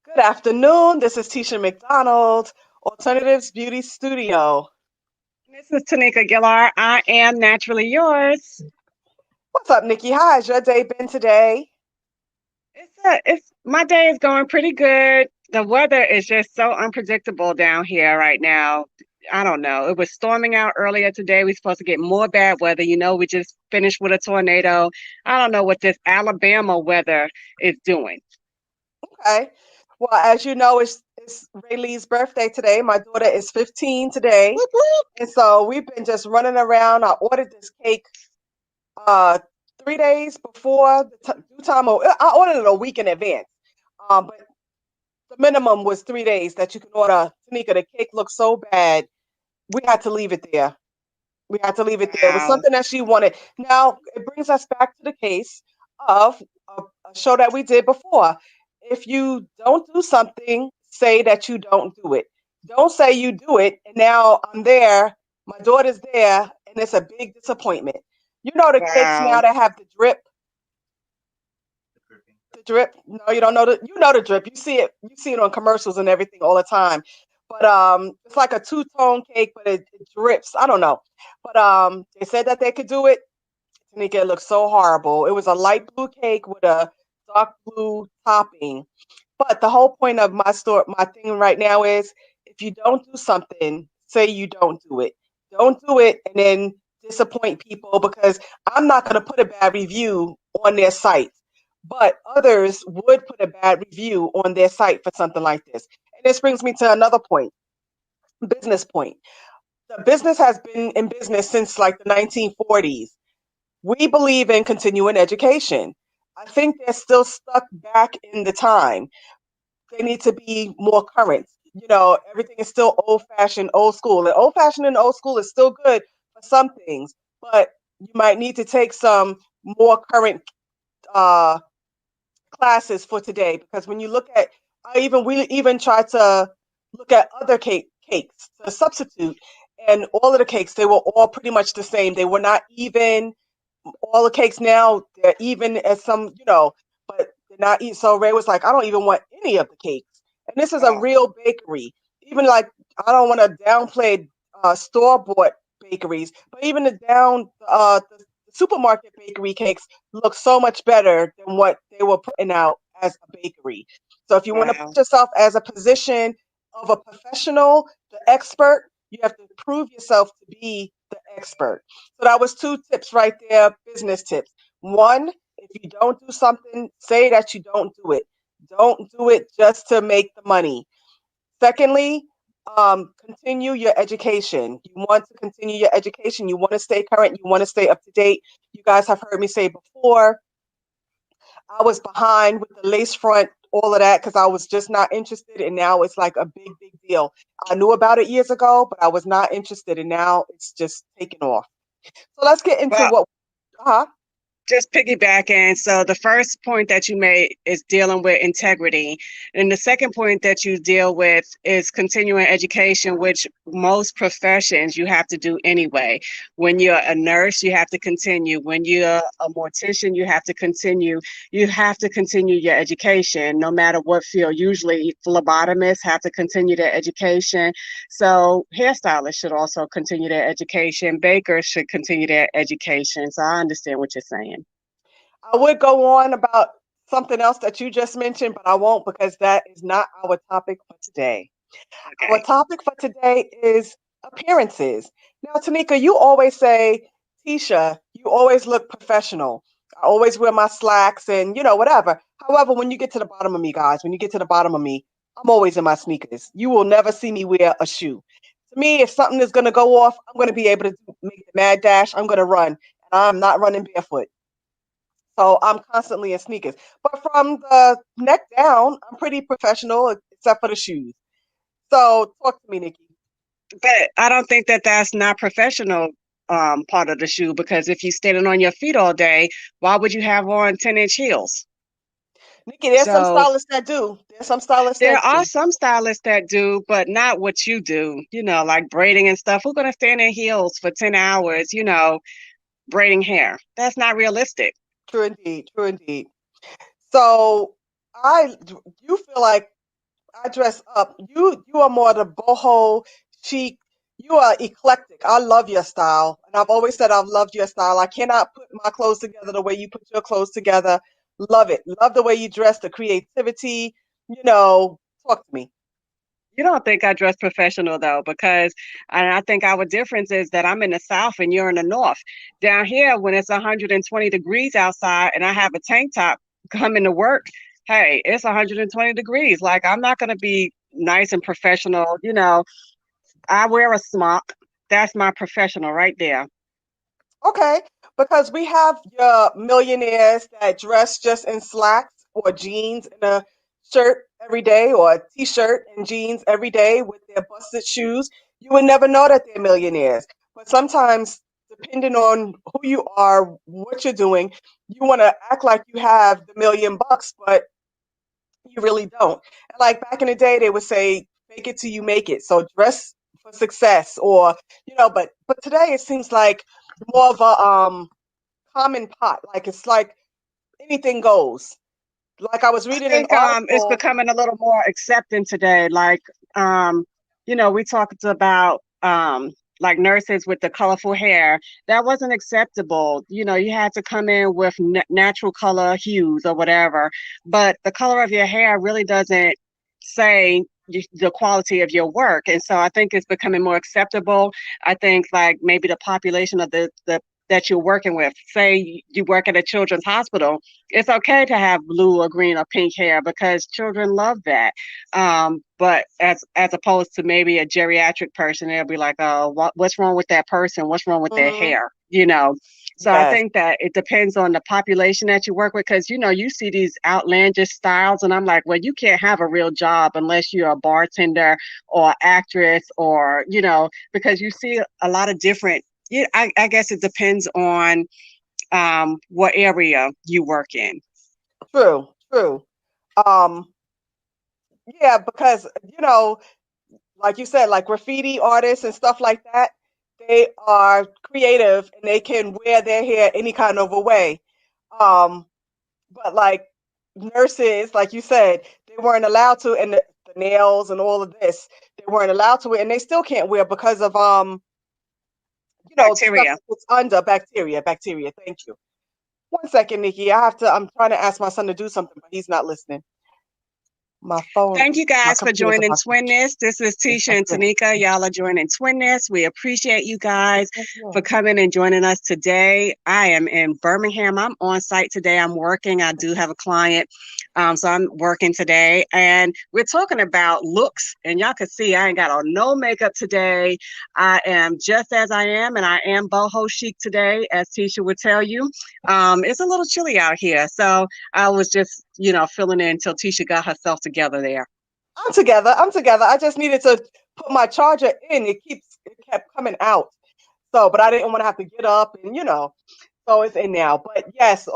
Good afternoon. This is Tisha McDonald, Alternatives Beauty Studio. This is Tanika Gillar. I am naturally yours. What's up, Nikki? How has your day been today? It's my day is going pretty good. The weather is just so unpredictable down here right now. I don't know. It was storming out earlier today. We're supposed to get more bad weather. We just finished with a tornado. I don't know what this Alabama weather is doing. Okay. Well, as you know, it's Rayleigh's birthday today. My daughter is 15 today. Whoop, whoop. And so we've been just running around. I ordered this cake uh 3 days before the due time. I ordered it a week in advance. But the minimum was 3 days that you can order. Tanika, the cake looked so bad. We had to leave it there. We had to leave it there. It was Wow. something that she wanted. Now, it brings us back to the case of a show that we did before. If you don't do something, say that you don't do it. Don't say you do it, and now I'm there, my daughter's there, and it's a big disappointment. You know the cakes Wow. now that have the drip. No, you don't know the drip. You see it on commercials and everything all the time. But it's like a two-tone cake, but it drips. I don't know. But they said that they could do it. Tanika, it looked so horrible. It was a light blue cake with a dark blue topping. But the whole point of my thing right now is if you don't do something, say you don't do it. Don't do it and then disappoint people because I'm not going to put a bad review on their site. But others would put a bad review on their site for something like this. And this brings me to another point, business point. The business has been in business since like the 1940s. We believe in continuing education. I think they're still stuck back in the time. They need to be more current. Everything is still old fashioned, old school. And old fashioned and old school is still good for some things, but you might need to take some more current uh, classes for today because when you look at we even try to look at other cakes to substitute, and all of the cakes, they were all pretty much the same. They were not even. All the cakes now, they're even as some, but they're not eat. So Ray was like, I don't even want any of the cakes. And this is a Oh, real bakery. Even like, I don't want to downplay store bought bakeries, but even the supermarket bakery cakes look so much better than what they were putting out as a bakery. So if you want to wow. put yourself as a position of a professional, the expert, you have to prove yourself to be the expert. So that was two tips right there, business tips. One, if you don't do something, say that you don't do it. Don't do it just to make the money. Secondly, continue your education. You want to continue your education. You want to stay current. You want to stay up to date. You guys have heard me say before, I was behind with the lace front, all of that, because I was just not interested. And now it's like a big, big deal. I knew about it years ago, but I was not interested. And now it's just taking off. So let's get into Well, what. Uh huh. just piggybacking. So the first point that you made is dealing with integrity. And the second point that you deal with is continuing education, which most professions you have to do anyway. When you're a nurse, you have to continue. When you're a mortician, you have to continue. You have to continue your education, no matter what field. Usually phlebotomists have to continue their education. So hairstylists should also continue their education. Bakers should continue their education. So I understand what you're saying. I would go on about something else that you just mentioned, but I won't because that is not our topic for today. Our Okay. topic for today is appearances. Now, Tanika, you always say, Tisha, you always look professional. I always wear my slacks and, whatever. However, when you get to the bottom of me, guys, when you get to the bottom of me, I'm always in my sneakers. You will never see me wear a shoe. To me, if something is going to go off, I'm going to be able to make the mad dash. I'm going to run. And I'm not running barefoot. So I'm constantly in sneakers. But from the neck down, I'm pretty professional except for the shoes. So talk to me, Nikki. But I don't think that that's not professional part of the shoe because if you're standing on your feet all day, why would you have on 10-inch heels? Nikki, there's some So stylists that do. There's some stylists there that are do. some stylists that do, but not what you do, like braiding and stuff. Who's going to stand in heels for 10 hours, braiding hair? That's not realistic. True indeed. True indeed. So you feel like I dress up. You are more the boho chic. You are eclectic. I love your style, and I've always said I've loved your style. I cannot put my clothes together the way you put your clothes together. Love it. Love the way you dress, the creativity. You know, talk to me. You don't think I dress professional though, because and I think our difference is that I'm in the South and you're in the North. Down here, when it's 120 degrees outside and I have a tank top coming to work, hey, it's 120 degrees. Like, I'm not going to be nice and professional. I wear a smock. That's my professional right there. Okay, because we have your millionaires that dress just in slacks or jeans and a shirt every day or a t-shirt and jeans every day with their busted shoes. You would never know that they're millionaires. But sometimes, depending on who you are, what you're doing, you want to act like you have the $1,000,000, but you really don't. And like back in the day, they would say, "Fake it till you make it." So dress for success, or but today it seems like more of a common pot. Like it's like anything goes. Like I was I reading an think it's article. becoming a little more accepting today. Like, um, we talked about like nurses with the colorful hair. That wasn't acceptable. You had to come in with natural color hues or whatever. But the color of your hair really doesn't say the quality of your work. And so I think it's becoming more acceptable. I think like maybe the population of the that you're working with, say you work at a children's hospital, it's okay to have blue or green or pink hair because children love that. But as opposed to maybe a geriatric person, they'll be like, "Oh, what's wrong with that person? What's wrong with their Hmm. hair?" You know. So I Yes. think that it depends on the population that you work with, because you see these outlandish styles, and I'm like, well, you can't have a real job unless you're a bartender or actress, or because you see a lot of different. Yeah, I guess it depends on what area you work in. True. True. Um. Yeah, because like you said, like graffiti artists and stuff like that, they are creative and they can wear their hair any kind of a way. Um. But like nurses, like you said, they weren't allowed to, and the nails and all of this, they weren't allowed to wear, and they still can't wear because of stuff Bacteria. that gets under bacteria. Bacteria. Thank you. One second, Nikki. I have to. I'm trying to ask my son to do something, but he's not listening. My phone, Thank you my guys for computer's joining about to. Twin This is Tisha and Okay. Tanika. Y'all are joining Twin This. We appreciate you guys Yeah. for coming and joining us today. I am in Birmingham. I'm on site today. I'm working. I do have a client. So I'm working today. And we're talking about looks. And y'all can see I ain't got on no makeup today. I am just as I am, and I am boho chic today, as Tisha would tell you. It's a little chilly out here. So I was just, filling in until Tisha got herself together there. I'm together. I'm together. I just needed to put my charger in. It kept coming out. So, but I didn't want to have to get up and so it's in now. But yes,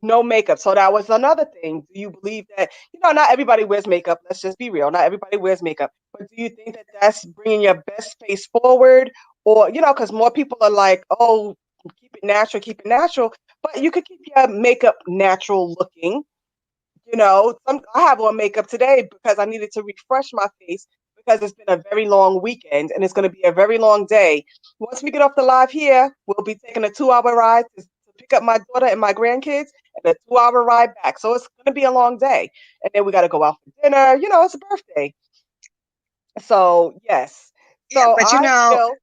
no makeup. So that was another thing. Do you believe that not everybody wears makeup? Let's just be real. Not everybody wears makeup. But do you think that that's bringing your best face forward, or because more people are like, oh, keep it natural, keep it natural. But you could keep your makeup natural looking. I have on makeup today because I needed to refresh my face because it's been a very long weekend and it's going to be a very long day. Once we get off the live here, we'll be taking a 2 hour ride to pick up my daughter and my grandkids and a 2 hour ride back. So it's going to be a long day. And then we got to go out for dinner. It's a birthday. So, yes. Yeah, So but I feel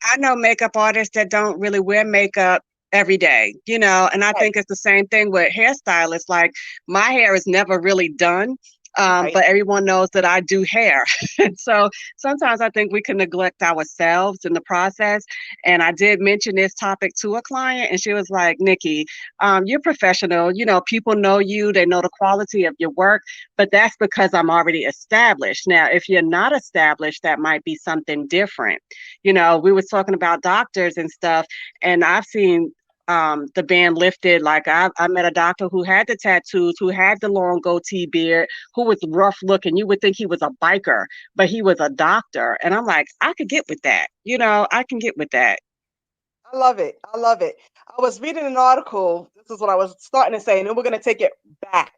I know makeup artists that don't really wear makeup every day, and I right, think it's the same thing with hairstylists. Like, my hair is never really done, right. but everyone knows that I do hair. And so sometimes I think we can neglect ourselves in the process. And I did mention this topic to a client, and she was like, Nikki, you're professional. People know you, they know the quality of your work, but that's because I'm already established. Now, if you're not established, that might be something different. We was talking about doctors and stuff, and I've seen the band lifted. Like, I met a doctor who had the tattoos, who had the long goatee beard, who was rough looking. You would think he was a biker, but he was a doctor. And I'm like, I could get with that. I can get with that. I love it. I love it. I was reading an article. This is what I was starting to say, and then we're going to take it back.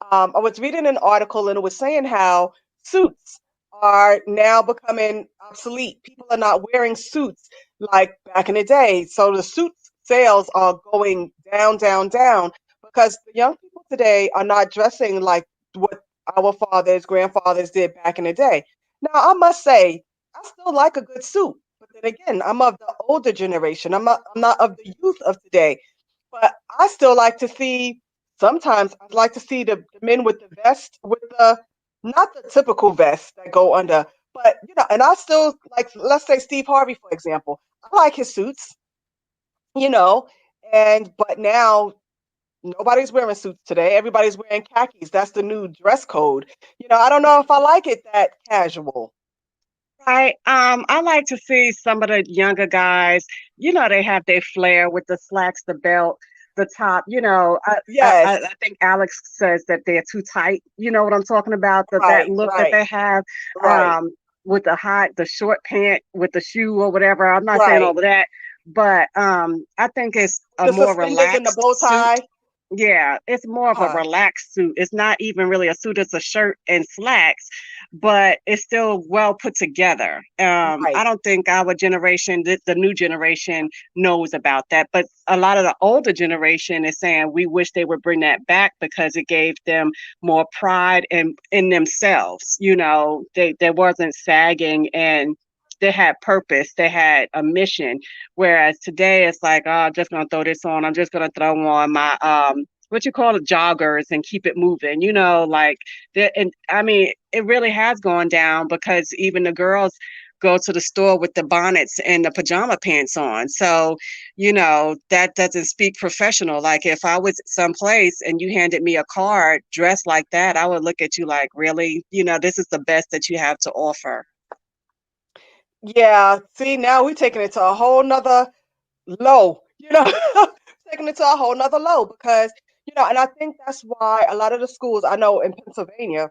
I was reading an article, and it was saying how suits are now becoming obsolete. People are not wearing suits like back in the day. So the suit sales are going down, down, down because the young people today are not dressing like what our fathers, grandfathers did back in the day. Now, I must say, I still like a good suit. But then again, I'm of the older generation. I'm not of the youth of today. But I still like to see, sometimes I'd like to see the men with the vest, with the, not the typical vest that go under, but and I still like, let's say Steve Harvey, for example. I like his suits, you know, and but now nobody's wearing suits today. Everybody's wearing khakis. That's the new dress code. I don't know if I like it that casual. I like to see some of the younger guys, they have their flair with the slacks, the belt, the top, Yes, I think Alex says that they're too tight. You know what I'm talking about? That right, look that right, they have, right, with the short pant with the shoe or whatever. I'm not saying all right. of that, but I think it's With a the more suspenders and the relaxed bow suit. tie. Yeah, it's more of a Uh-huh. relaxed suit. It's not even really a suit, it's a shirt and slacks, but it's still well put together. I Right. don't think our generation, the new generation, knows about that. But a lot of the older generation is saying we wish they would bring that back because it gave them more pride in themselves. They wasn't sagging and they had purpose, they had a mission. Whereas today it's like, oh, I'm just gonna throw this on. I'm just gonna throw on my what you call it, joggers and keep it moving. Like that. And I mean, it really has gone down because even the girls go to the store with the bonnets and the pajama pants on. So, that doesn't speak professional. Like if I was someplace and you handed me a card dressed like that, I would look at you like, really? This is the best that you have to offer. Yeah. See, now we're taking it to a whole nother low, taking it to a whole nother low because, and I think that's why a lot of the schools I know in Pennsylvania,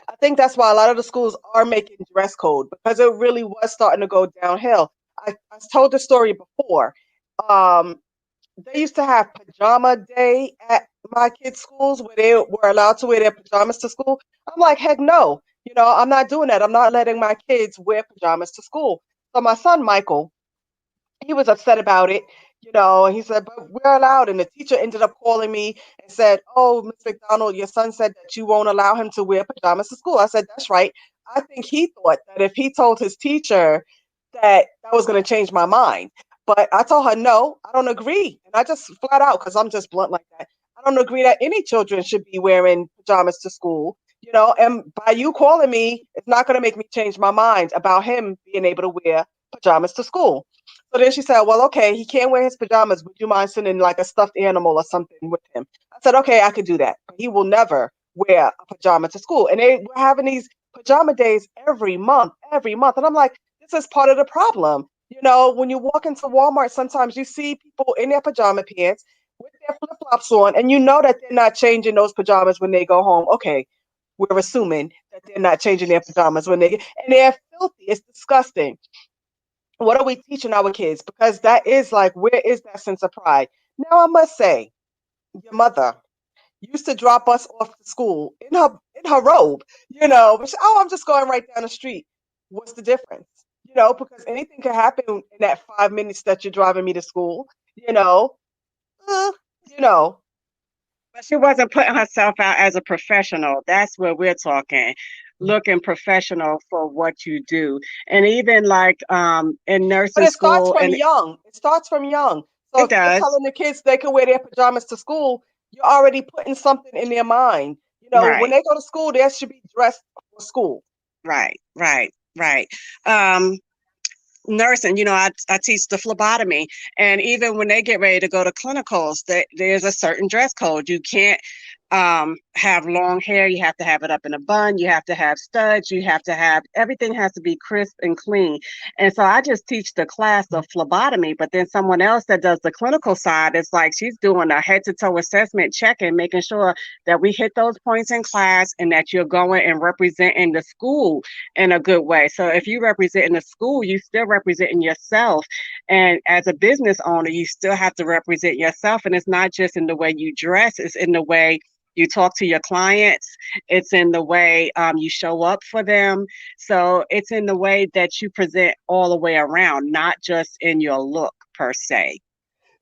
I think that's why a lot of the schools are making dress code because it really was starting to go downhill. I told the story before. Um, they used to have pajama day at my kids' schools where they were allowed to wear their pajamas to school. I'm like, heck no. I'm not doing that. I'm not letting my kids wear pajamas to school. So my son Michael, he was upset about it, and he said, but we're allowed. And the teacher ended up calling me and said, oh, Miss McDonald, your son said that you won't allow him to wear pajamas to school. I said, that's right. I think he thought that if he told his teacher that was going to change my mind. But I told her, no, I don't agree. And I just flat out, because I'm just blunt like that, I don't agree that any children should be wearing pajamas to school. And by you calling me, it's not going to make me change my mind about him being able to wear pajamas to school. So then she said, well, okay, he can't wear his pajamas. Would you mind sending like a stuffed animal or something with him? I said, okay, I could do that. But he will never wear a pajama to school. And they were having these pajama days every month, every month. And I'm like, this is part of the problem. When you walk into Walmart, sometimes you see people in their pajama pants with their flip flops on, and you know that they're not changing those pajamas when they go home. Okay, we're assuming that they're not changing their pajamas when they get, and they're filthy. It's disgusting. What are we teaching our kids? Because that is like, where is that sense of pride? Now, I must say, your mother used to drop us off to school in her robe, but oh, I'm just going right down the street. What's the difference? Because anything could happen in that 5 minutes that you're driving me to school, you know. Uh, you know. But she wasn't putting herself out as a professional. That's where we're talking. Looking professional for what you do. And even like in But nursing it starts school, from and young. It starts from young. So it if you're does. telling the kids they can wear their pajamas to school, you're already putting something in their mind. When Right, they go to school, they should be dressed for school. right. Um, Nursing, I teach the phlebotomy, and even when they get ready to go to clinicals, there's a certain dress code. You can't have long hair. You have to have it up in a bun. You have to have studs. You have to have everything has to be crisp and clean. And so I just teach the class of phlebotomy, but then someone else that does the clinical side is like she's doing a head to toe assessment, checking, making sure that we hit those points in class and that you're going and representing the school in a good way. So if you represent the school, you still representing yourself. And as a business owner, you still have to represent yourself. And it's not just in the way you dress, it's in the way you talk to your clients. It's in the way you show up for them. So it's in the way that you present all the way around, not just in your look per se.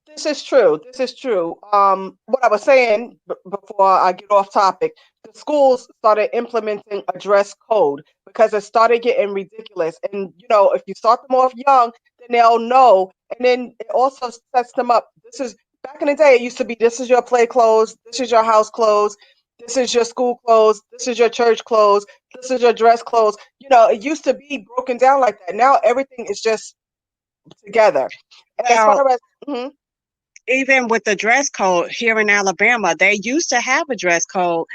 This is true. This is true. What I was saying before I get off topic, the schools started implementing a dress code because it started getting ridiculous. And if you start them off young, then they'll know. And then it also sets them up. This is back in the day. It used to be this is your play clothes, this is your house clothes, this is your school clothes, this is your church clothes, this is your dress clothes. It used to be broken down like that. Now everything is just together. And as Well, far as mhm. even with the dress code here in Alabama, they used to have a dress code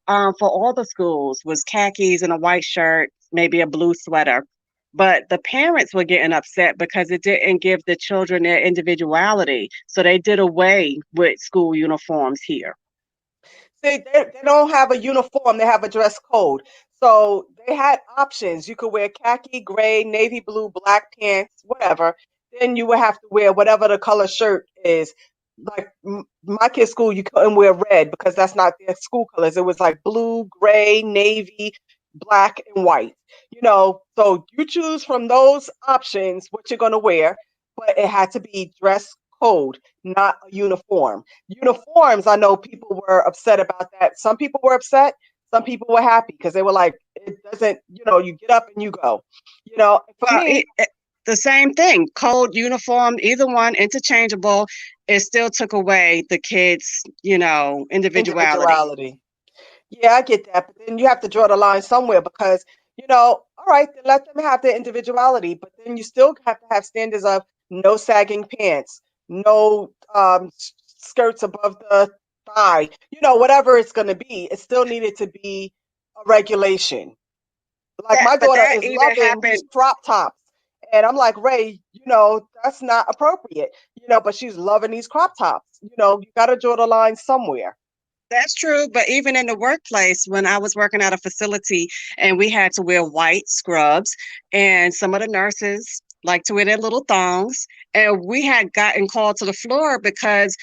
for all the schools was khakis and a white shirt, maybe a blue sweater. But the parents were getting upset because it didn't give the children their individuality. So they did away with school uniforms here. See, they don't have a uniform, they have a dress code. So they had options. You could wear khaki, gray, navy blue, black pants, whatever. Then you would have to wear whatever the color shirt is. Like my kids' school, you couldn't wear red because that's not their school colors. It was like blue, gray, navy, black, and white. So you choose from those options what you're going to wear, but it had to be dress code, not a uniform. Uniforms, I know people were upset about that. Some people were upset, some people were happy because they were like, it doesn't, you get up and you go. For Well, me, the same thing, code, uniform, either one, interchangeable. It still took away the kids', individuality. individuality. Yeah, I get that. But then you have to draw the line somewhere because, all right, then let them have their individuality. But then you still have to have standards of no sagging pants, no skirts above the thigh, whatever it's going to be. It still needed to be a regulation. Like That, my but daughter that is even loving happened. these crop tops. And I'm like, Ray, that's not appropriate, but she's loving these crop tops. You got to draw the line somewhere. That's true, but even in the workplace, when I was working at a facility and we had to wear white scrubs, and some of the nurses like to wear their little thongs, and we had gotten called to the floor because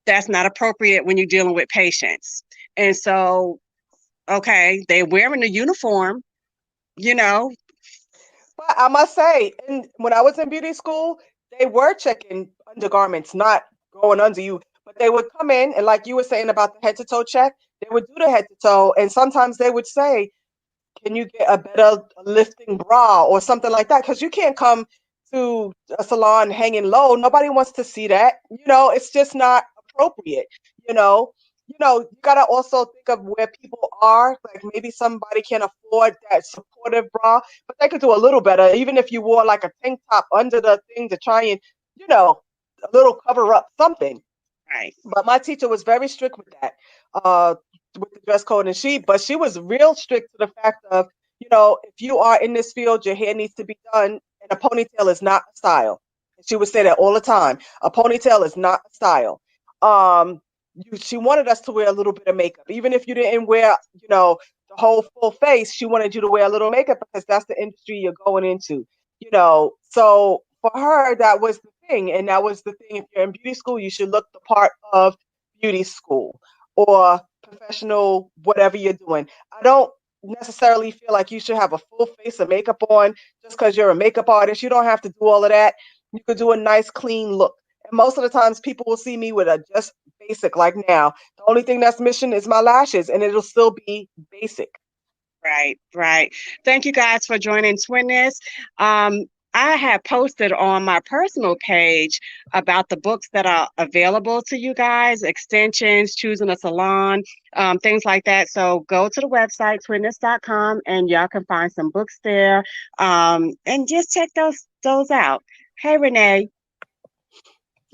that's not appropriate when you're dealing with patients. And so, okay, they're wearing the uniform, you know, But I must say, when I was in beauty school, they were checking undergarments, not going under you. But they would come in, and like you were saying about the head to toe check, they would do the head to toe. And sometimes they would say, can you get a better lifting bra or something like that? Because you can't come to a salon hanging low. Nobody wants to see that. It's just not appropriate. You know, you gotta also think of where people are. Like maybe somebody can't afford that supportive bra, but they could do a little better. Even if you wore like a tank top under the thing to try and, a little cover up something. right. But my teacher was very strict with that, uh, with the dress code, and she was real strict to the fact of, if you are in this field, your hair needs to be done, and a ponytail is not a style. And she would say that all the time. A ponytail is not a style. She wanted us to wear a little bit of makeup, even if you didn't wear, the whole full face. She wanted you to wear a little makeup because that's the industry you're going into. So for her, that was the thing. And that was the thing. If you're in beauty school, you should look the part of beauty school or professional, whatever you're doing. I don't necessarily feel like you should have a full face of makeup on just because you're a makeup artist. You don't have to do all of that. You could do a nice, clean look. And most of the times, people will see me with a just basic, like now. The only thing that's missing is my lashes, and it'll still be basic. Right, right. Thank you guys for joining Twinness. Um, I have posted on my personal page about the books that are available to you guys, extensions, choosing a salon, things like that. So go to the website, twinness.com, and y'all can find some books there. And just check those out. Hey, Renee.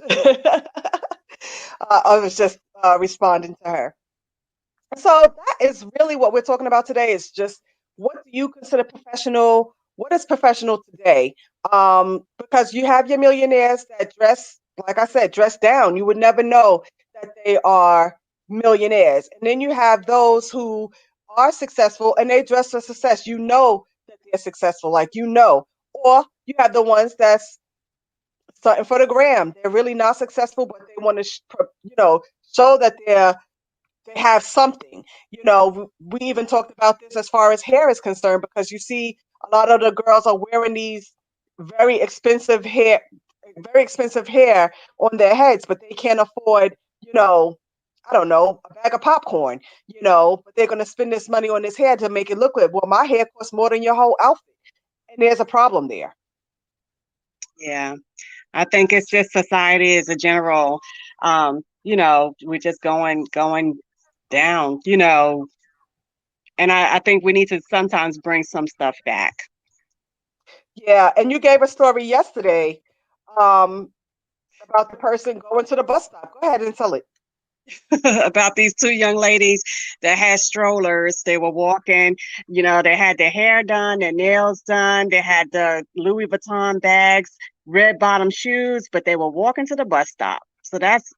I was just responding to her. So that is really what we're talking about today is just what do you consider professional? What is professional today? Because you have your millionaires that dress, like I said, dress down. You would never know that they are millionaires. And then you have those who are successful and they dress for success. You know that they're successful, like Or you have the ones that's starting for the gram. They're really not successful, but they want to, show that they're they have something. You know, we even talked about this as far as hair is concerned, because you see a lot of the girls are wearing these very expensive hair, very expensive hair on their heads, but they can't afford, you know, I don't know, a bag of popcorn, but they're going to spend this money on this hair to make it look good. Well, my hair costs more than your whole outfit. And there's a problem there. Yeah. I think it's just society as a general, we're just going down, and I think we need to sometimes bring some stuff back. Yeah. And you gave a story yesterday um, about the person going to the bus stop. Go ahead and tell it. About these two young ladies that had strollers. They were walking, they had their hair done, their nails done, they had the Louis Vuitton bags, red bottom shoes, but they were walking to the bus stop. So that's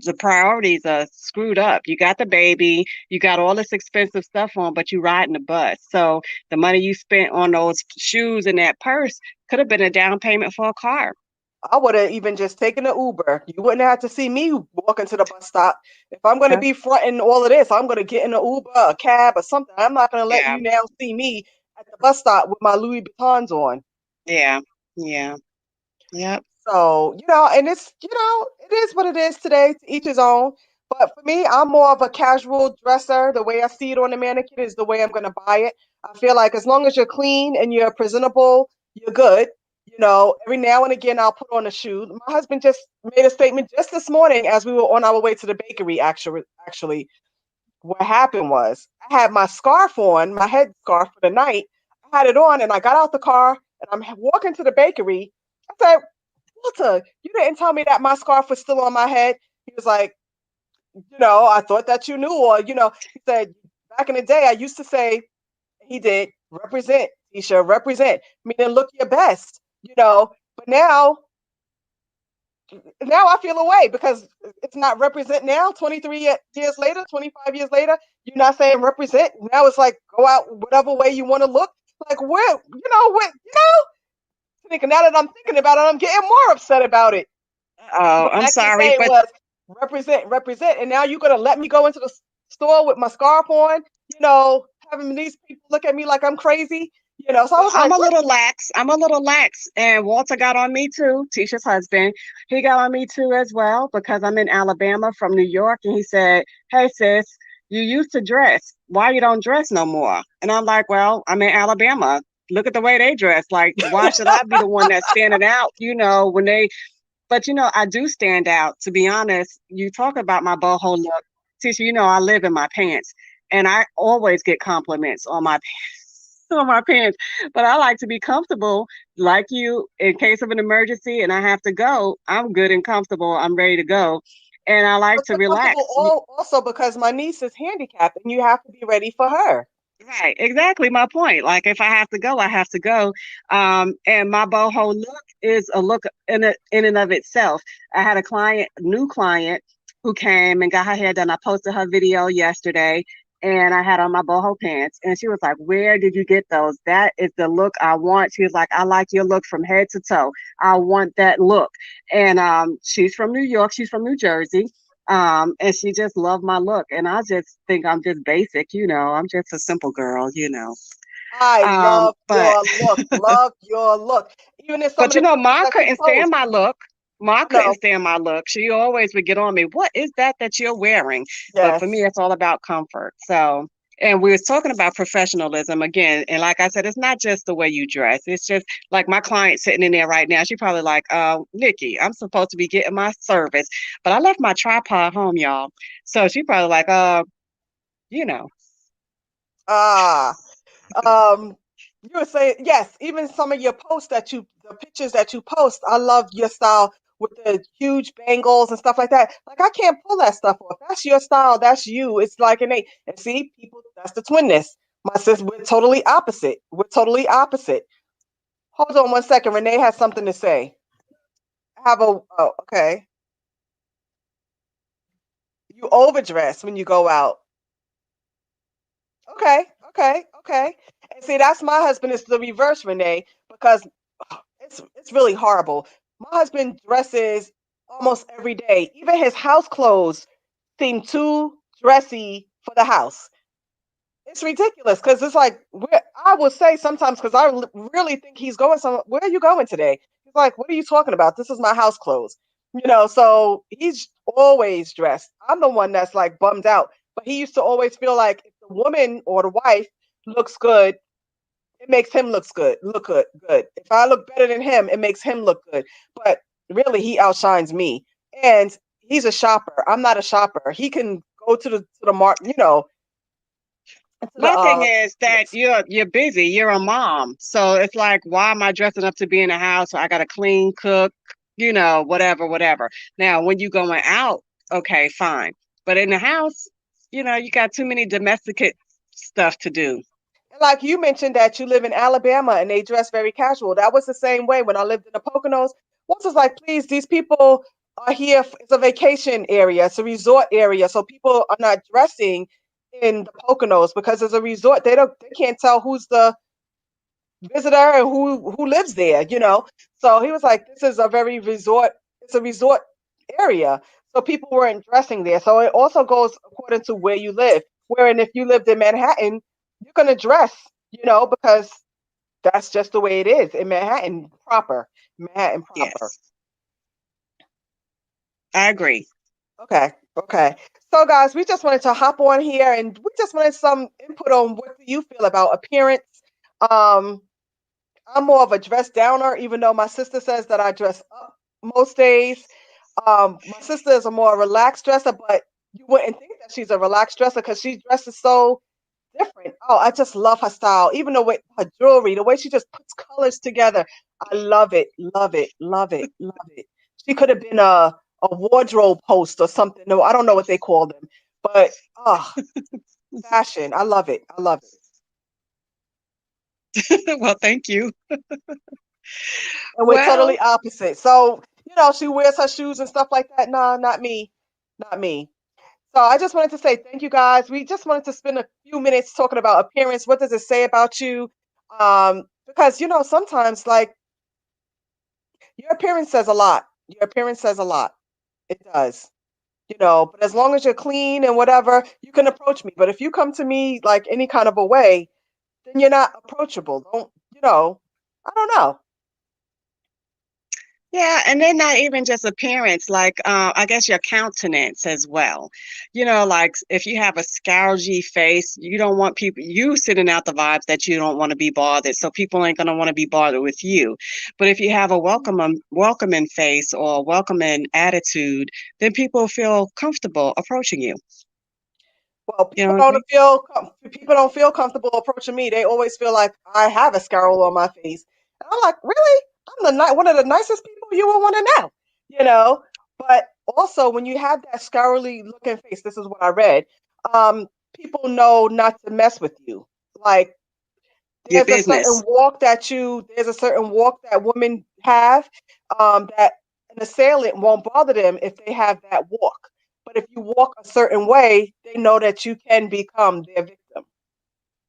the priorities are screwed up. You got the baby, you got all this expensive stuff on, but you riding the bus. So the money you spent on those shoes and that purse could have been a down payment for a car. I would have even just taken an Uber. You wouldn't have to see me walking to the bus stop. If I'm going to Yeah. be fronting all of this, I'm going to get in an Uber, a cab, or something. I'm not going to let Yeah. you now see me at the bus stop with my Louis Vuittons on. Yeah. Yeah. Yep. So, and it is what it is today, to each his own. But for me, I'm more of a casual dresser. The way I see it on the mannequin is the way I'm going to buy it. I feel like as long as you're clean and you're presentable, you're good. Every now and again, I'll put on a shoe. My husband just made a statement just this morning as we were on our way to the bakery, actually. What happened was I had my scarf on, my head scarf for the night. I had it on and I got out the car and I'm walking to the bakery. I said, Walter, you didn't tell me that my scarf was still on my head. He was like, I thought that you knew. Or, he said, back in the day, I used to say, he did, represent, Tisha, represent, meaning look your best, but now I feel away because it's not represent now, 23 years later, 25 years later, you're not saying represent. Now it's like go out whatever way you want to look. Like, thinking now that I'm thinking about it, I'm getting more upset about it. Oh, But I'm back in the sorry, day, it but was represent, represent. And now you're going to let me go into the store with my scarf on, having these people look at me like I'm crazy, So I well, was like, what? I'm a little lax, and Walter got on me too. Tisha's husband, he got on me too as well because I'm in Alabama from New York, and he said, "Hey sis, you used to dress. Why you don't dress no more?" And I'm like, "Well, I'm in Alabama. Look at the way they dress. Like, why should I be the one that's standing out? When they But I do stand out. To be honest, you talk about my boho look. Tisha, I live in my pants, and I always get compliments on my on my pants. But I like to be comfortable, like you. In case of an emergency and I have to go, I'm good and comfortable. I'm ready to go, and I like But to you're comfortable relax. also because my niece is handicapped and you have to be ready for her. Right, exactly my point. Like if I have to go, I have to go. And my boho look is a look in and of itself. I had a new client, who came and got her hair done. I posted her video yesterday, and I had on my boho pants, and she was like, "Where did you get those? That is the look I want." She was like, "I like your look from head to toe. I want that look." And she's from New York. She's from New Jersey. And she just loved my look. And I just think I'm just basic, I'm just a simple girl. I love But your look. Love your look. Even in some of but the pictures Ma that you couldn't stand post. my look. Ma I couldn't know. stand my look. She always would get on me. What is that you're wearing? But for me, Yes. it's all about comfort. So, and we was talking about professionalism again. And like I said, it's not just the way you dress. It's just like my client sitting in there right now. She probably like, Nikki, I'm supposed to be getting my service, but I left my tripod home, y'all. So she probably like, you know, Ah. Um, you were saying yes. Even some of your posts the pictures that you post, I love your style with the huge bangles and stuff like that. Like I can't pull that stuff off. That's your style. That's you. It's like innate. And see, people, that's the twinness. My sis, we're totally opposite. We're totally opposite. Hold on one second. Renee has something to say. Oh, okay. You overdress when you go out. Okay, okay, okay. And see, that's my husband is the reverse, Renee, because it's really horrible. My husband dresses almost every day. Even his house clothes seem too dressy for the house. It's ridiculous because it's like I will say sometimes because really think he's going somewhere. Where are you going today? He's like, what are you talking about? This is my house clothes. So he's always dressed. I'm the one that's like bummed out. But he used to always feel like if the woman or the wife looks good, it makes him look good. If I look better than him, it makes him look good. But really, he outshines me. And he's a shopper. I'm not a shopper. He can go to the mark, to the My thing is that yes. you're busy. You're a mom, so it's like, why am I dressing up to be in the house? I got to clean, cook, whatever, whatever. Now, when you going out, okay, fine. But in the house, you got too many domestic stuff to do. Like you mentioned that you live in Alabama and they dress very casual. That was the same way when I lived in the Poconos. Once was like, please, these people are here. It's a vacation area. It's a resort area. So people are not dressing in the Poconos because it's a resort. They can't tell who's the visitor and who lives there. So he was like, this is a very resort. It's a resort area. So people weren't dressing there. So it also goes according to where you live. Wherein if you lived in Manhattan, you're gonna dress, because that's just the way it is in Manhattan proper. Manhattan proper. Yes, I agree. Okay. Okay. So guys, we just wanted to hop on here and we just wanted some input on what do you feel about appearance. Um, I'm more of a dress downer, even though my sister says that I dress up most days. My sister is a more relaxed dresser, but you wouldn't think that she's a relaxed dresser because she dresses so different. Oh, I just love her style. Even the way her jewelry, the way she just puts colors together. I love it, love it, love it, love it. She could have been a wardrobe host or something. No, I don't know what they call them, but fashion. I love it. I love it. Well, thank you. And we're Well, totally opposite. So, she wears her shoes and stuff like that. No, not me. Not me. So I just wanted to say thank you guys. We just wanted to spend a few minutes talking about appearance. What does it say about you? Because sometimes like your appearance says a lot. Your appearance says a lot. It does. But as long as you're clean and whatever, you can approach me. But if you come to me like any kind of a way, then you're not approachable. I don't know. yeah, and then not even just appearance, like I guess your countenance as well. Like if you have a scourgy face, you don't want people you sending out the vibes that you don't want to be bothered. So people ain't gonna want to be bothered with you. But if you have a welcoming face or a welcoming attitude, then people feel comfortable approaching you. Well, You know what I mean? people don't feel comfortable approaching me. They always feel like I have a scowl on my face. And I'm like, really? I'm one of the nicest people you would want to know, you know. But also, when you have that scowly looking face, this is what I read. Um, People know not to mess with you. Like Your business. there's a certain walk that women have, that an assailant won't bother them if they have that walk. But if you walk a certain way, they know that you can become their victim.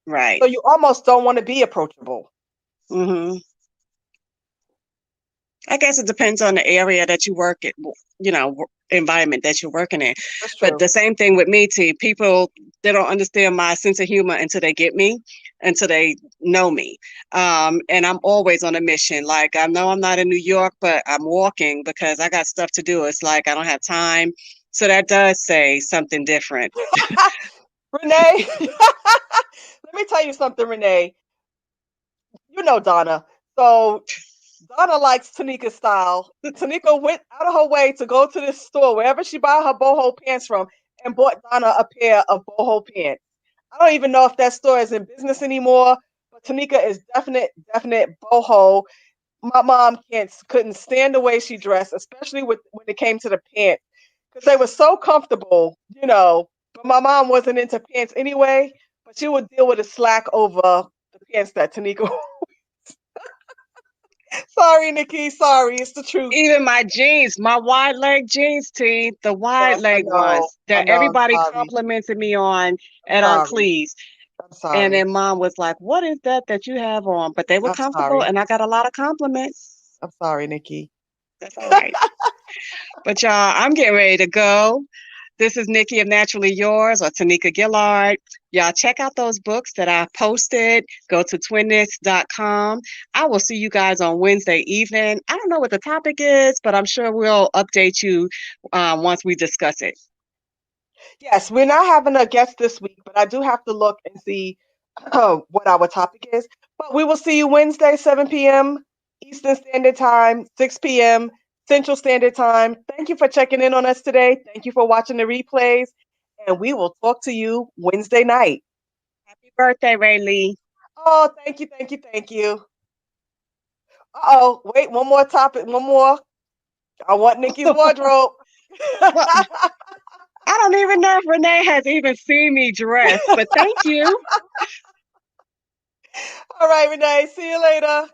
Right. So you almost don't want to be approachable. hmm I guess it depends on the area that you work in, environment that you're working in. That's But true. the same thing with me, T. People, they don't understand my sense of humor until they get me, until they know me. And I'm always on a mission. Like, I know I'm not in New York, but I'm walking because I got stuff to do. It's like I don't have time. So that does say something different. Renee, let me tell you something, Renee. You know Donna. So Donna likes Tanika's style. Tanika went out of her way to go to this store, wherever she buy her boho pants from, and bought Donna a pair of boho pants. I don't even know if that store is in business anymore, but Tanika is definite boho. My mom couldn't stand the way she dressed, especially when it came to the pants, because they were so comfortable. But my mom wasn't into pants anyway, but she would deal with a slack over the pants that Tanika. Sorry, Nikki. Sorry, it's the truth. Even my jeans, my wide leg jeans, T, the wide Yes, I leg know. ones I that know. I'm everybody sorry. complimented me on I'm at Aunt sorry. Clee's. I'm And sorry. then mom was like, "What is that you have on?" But they were I'm comfortable, sorry. and I got a lot of compliments. I'm sorry, Nikki. That's all right. But y'all, I'm getting ready to go. This is Nikki of Naturally Yours or Tanika Gillard. Y'all check out those books that I posted. Go to twinness.com. I will see you guys on Wednesday evening. I don't know what the topic is, but I'm sure we'll update you once we discuss it. Yes, we're not having a guest this week, but I do have to look and see what our topic is. But we will see you Wednesday, 7 p.m. Eastern Standard Time, 6 p.m. Central Standard Time. Thank you for checking in on us today. Thank you for watching the replays. And we will talk to you Wednesday night. Happy birthday, Rayleigh. Oh, thank you, thank you, thank you. Oh, wait, one more topic, one more. I want Nikki's wardrobe. Well, I don't even know if Renee has even seen me dressed, but thank you. All right, Renee. See you later.